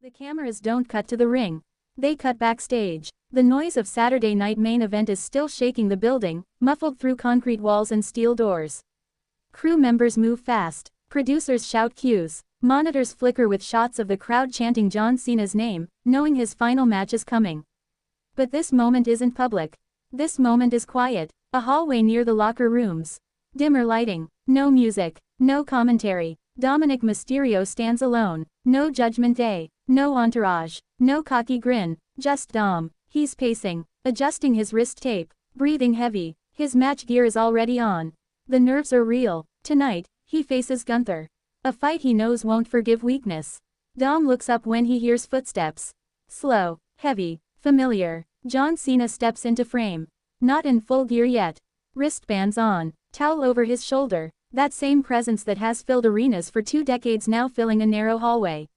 The cameras don't cut to the ring. They cut backstage. The noise of Saturday Night Main Event is still shaking the building, muffled through concrete walls and steel doors. Crew members move fast. Producers shout cues. Monitors flicker with shots of the crowd chanting John Cena's name, knowing his final match is coming. But this moment isn't public. This moment is quiet. A hallway near the locker rooms. Dimmer lighting. No music. No commentary. Dominik Mysterio stands alone. No Judgment Day. No entourage. No cocky grin. Just Dom. He's pacing. Adjusting his wrist tape. Breathing heavy. His match gear is already on. The nerves are real. Tonight, he faces Gunther. A fight he knows won't forgive weakness. Dom looks up when he hears footsteps. Slow. Heavy. Familiar. John Cena steps into frame. Not in full gear yet. Wristbands on. Towel over his shoulder. That same presence that has filled arenas for 2 decades now filling a narrow hallway.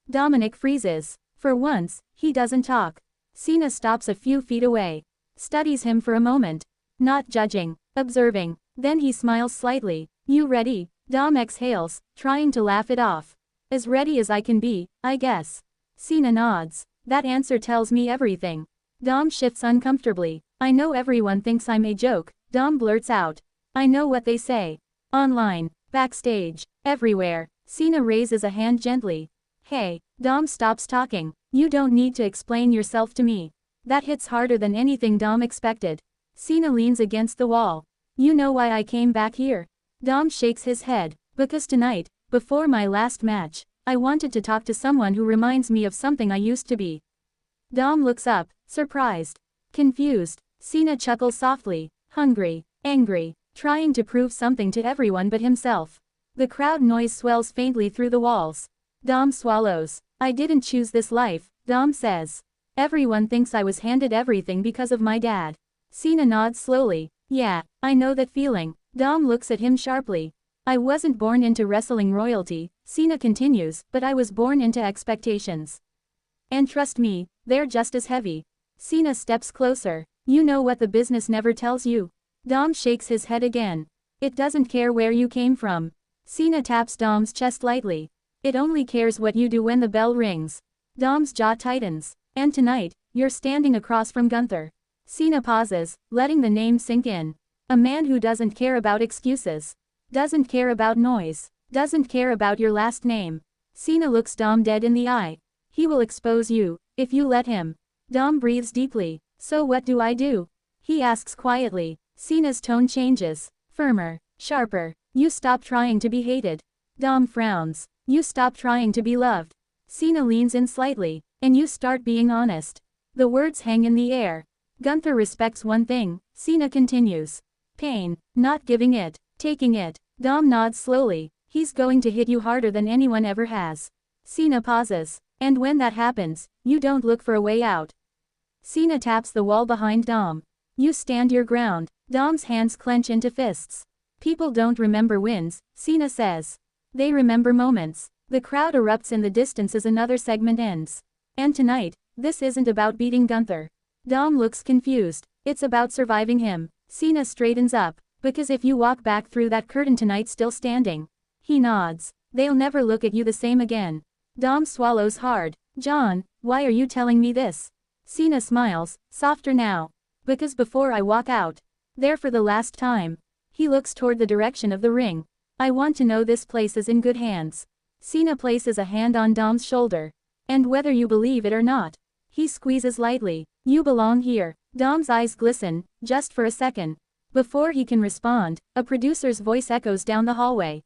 Dominik freezes. For once, he doesn't talk. Cena stops a few feet away. Studies him for a moment. Not judging. Observing. Then he smiles slightly. You ready? Dom exhales, trying to laugh it off. As ready as I can be, I guess. Cena nods. That answer tells me everything. Dom shifts uncomfortably. I know everyone thinks I'm a joke, Dom blurts out. I know what they say. Online, backstage, everywhere. Cena raises a hand gently. Hey, Dom stops talking. You don't need to explain yourself to me. That hits harder than anything Dom expected. Cena leans against the wall. You know why I came back here? Dom shakes his head. Because tonight, before my last match, I wanted to talk to someone who reminds me of something I used to be. Dom looks up, surprised. Confused. Cena chuckles softly. Hungry. Angry. Trying to prove something to everyone but himself. The crowd noise swells faintly through the walls. Dom swallows. I didn't choose this life, Dom says. Everyone thinks I was handed everything because of my dad. Cena nods slowly. Yeah, I know that feeling. Dom looks at him sharply. I wasn't born into wrestling royalty, Cena continues, but I was born into expectations. And trust me, they're just as heavy. Cena steps closer. You know what the business never tells you? Dom shakes his head again. It doesn't care where you came from. Cena taps Dom's chest lightly. It only cares what you do when the bell rings. Dom's jaw tightens. And tonight, you're standing across from Gunther. Cena pauses, letting the name sink in. A man who doesn't care about excuses. Doesn't care about noise. Doesn't care about your last name. Cena looks Dom dead in the eye. He will expose you, if you let him. Dom breathes deeply. So what do I do? He asks quietly. Cena's tone changes. Firmer. Sharper. You stop trying to be hated. Dom frowns. You stop trying to be loved. Cena leans in slightly. And you start being honest. The words hang in the air. Gunther respects one thing, Cena continues. Pain. Not giving it. Taking it. Dom nods slowly. He's going to hit you harder than anyone ever has. Cena pauses. And when that happens, you don't look for a way out. Cena taps the wall behind Dom. You stand your ground. Dom's hands clench into fists. People don't remember wins, Cena says. They remember moments. The crowd erupts in the distance as another segment ends. And tonight, this isn't about beating Gunther. Dom looks confused. It's about surviving him. Cena straightens up. Because if you walk back through that curtain tonight still standing. He nods. They'll never look at you the same again. Dom swallows hard. John, why are you telling me this? Cena smiles, softer now. Because before I walk out. There for the last time. He looks toward the direction of the ring. I want to know this place is in good hands. Cena places a hand on Dom's shoulder. And whether you believe it or not. He squeezes lightly. You belong here. Dom's eyes glisten, just for a second. Before he can respond, a producer's voice echoes down the hallway.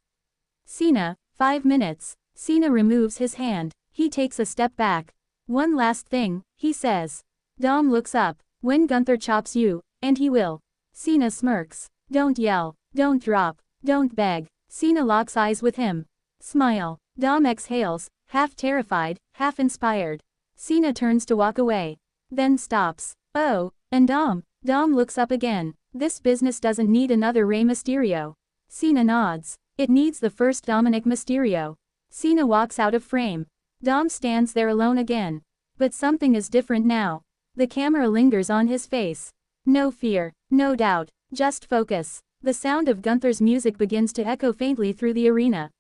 Cena, 5 minutes. Cena removes his hand. He takes a step back. One last thing, he says. Dom looks up. When Gunther chops you, and he will. Cena smirks. Don't yell. Don't drop. Don't beg. Cena locks eyes with him. Smile. Dom exhales, half terrified, half inspired. Cena turns to walk away. Then stops. Oh, and Dom looks up again. This business doesn't need another Rey Mysterio. Cena nods. It needs the first Dominik Mysterio. Cena walks out of frame. Dom stands there alone again. But something is different now. The camera lingers on his face. No fear, no doubt, just focus. The sound of Gunther's music begins to echo faintly through the arena.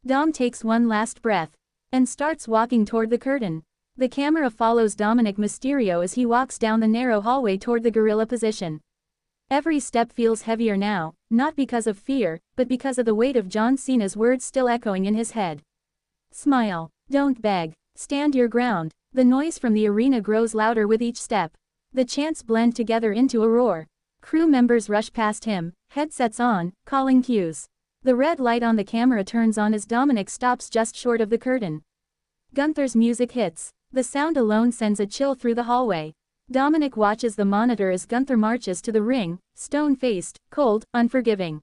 Dom takes one last breath. and starts walking toward the curtain. The camera follows Dominik Mysterio as he walks down the narrow hallway toward the gorilla position. Every step feels heavier now, not because of fear, but because of the weight of John Cena's words still echoing in his head. Smile. Don't beg. Stand your ground. The noise from the arena grows louder with each step. The chants blend together into a roar. Crew members rush past him, headsets on, calling cues. The red light on the camera turns on as Dominik stops just short of the curtain. Gunther's music hits. The sound alone sends a chill through the hallway. Dominik watches the monitor as Gunther marches to the ring, stone-faced, cold, unforgiving.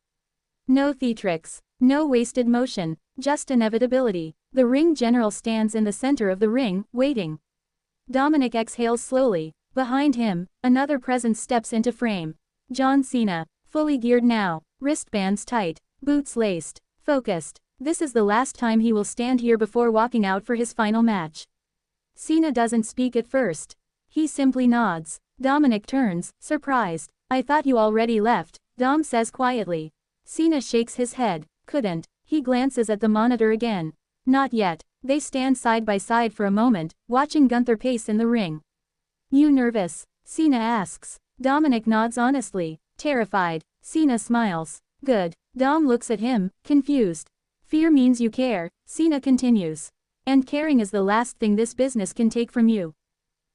No theatrics. No wasted motion, just inevitability. The ring general stands in the center of the ring, waiting. Dominik exhales slowly. Behind him, another presence steps into frame. John Cena, fully geared now, wristbands tight, boots laced, focused. This is the last time he will stand here before walking out for his final match. Cena doesn't speak at first. He simply nods. Dominik turns, surprised. I thought you already left, Dom says quietly. Cena shakes his head. Couldn't. He glances at the monitor again. Not yet. They stand side by side for a moment, watching Gunther pace in the ring. You nervous? Cena asks. Dominik nods honestly. Terrified. Cena smiles. Good. Dom looks at him, confused. Fear means you care, Cena continues. And caring is the last thing this business can take from you.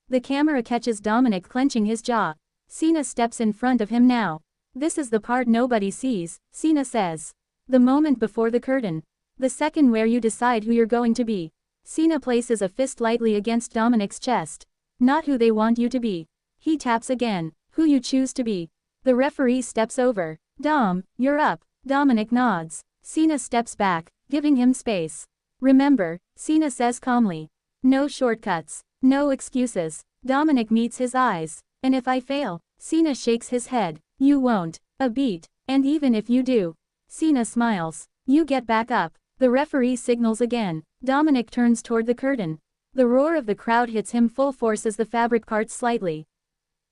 The camera catches Dominik clenching his jaw. Cena steps in front of him now. This is the part nobody sees, Cena says. The moment before the curtain. The second where you decide who you're going to be. Cena places a fist lightly against Dominik's chest. Not who they want you to be. He taps again. Who you choose to be. The referee steps over. Dom, you're up. Dominik nods. Cena steps back, giving him space. Remember, Cena says calmly. No shortcuts. No excuses. Dominik meets his eyes. And if I fail? Cena shakes his head. You won't. A beat. And even if you do. Cena smiles. You get back up. The referee signals again. Dominik turns toward the curtain. The roar of the crowd hits him full force as the fabric parts slightly.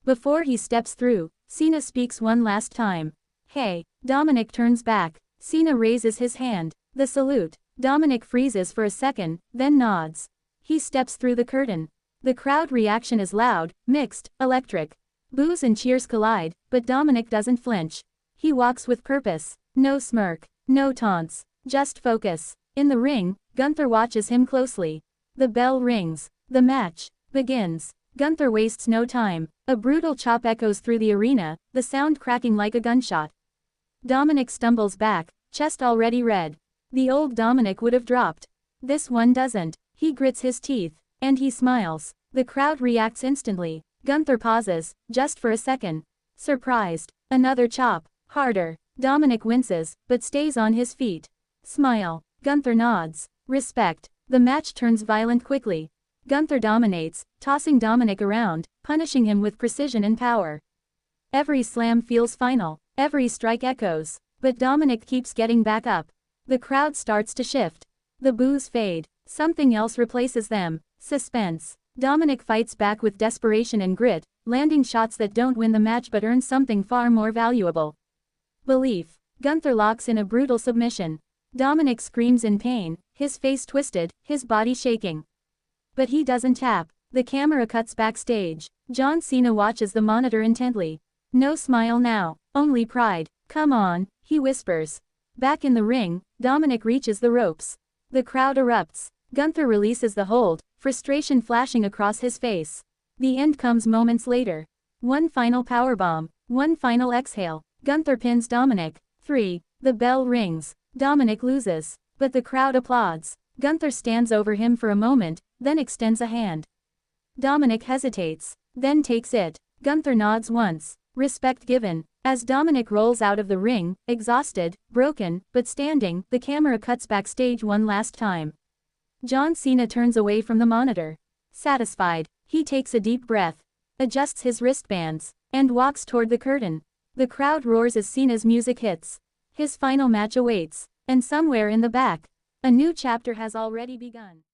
Before he steps through, Cena speaks one last time. Hey. Dominik turns back. Cena raises his hand. The salute. Dominik freezes for a second, then nods. He steps through the curtain. The crowd reaction is loud, mixed, electric. Boos and cheers collide, but Dominik doesn't flinch. He walks with purpose. No smirk. No taunts. Just focus. In the ring, Gunther watches him closely. The bell rings. The match begins. Gunther wastes no time. A brutal chop echoes through the arena, the sound cracking like a gunshot. Dominik stumbles back, chest already red. The old Dominik would have dropped. This one doesn't. He grits his teeth. And he smiles. The crowd reacts instantly. Gunther pauses, just for a second. Surprised. Another chop. Harder. Dominik winces, but stays on his feet. Smile. Gunther nods. Respect. The match turns violent quickly. Gunther dominates, tossing Dominik around, punishing him with precision and power. Every slam feels final. Every strike echoes. But Dominik keeps getting back up. The crowd starts to shift. The boos fade. Something else replaces them. Suspense. Dominik fights back with desperation and grit, landing shots that don't win the match but earn something far more valuable. Belief. Gunther locks in a brutal submission. Dominik screams in pain, his face twisted, his body shaking. But he doesn't tap. The camera cuts backstage. John Cena watches the monitor intently. No smile now, only pride. Come on, he whispers. Back in the ring, Dominik reaches the ropes. The crowd erupts. Gunther releases the hold, frustration flashing across his face. The end comes moments later. One final powerbomb. One final exhale. Gunther pins Dominik. 3. The bell rings. Dominik loses. But the crowd applauds. Gunther stands over him for a moment, then extends a hand. Dominik hesitates. Then takes it. Gunther nods once. Respect given. As Dominik rolls out of the ring, exhausted, broken, but standing, the camera cuts backstage one last time. John Cena turns away from the monitor. Satisfied, he takes a deep breath, adjusts his wristbands, and walks toward the curtain. The crowd roars as Cena's music hits. His final match awaits, and somewhere in the back, a new chapter has already begun.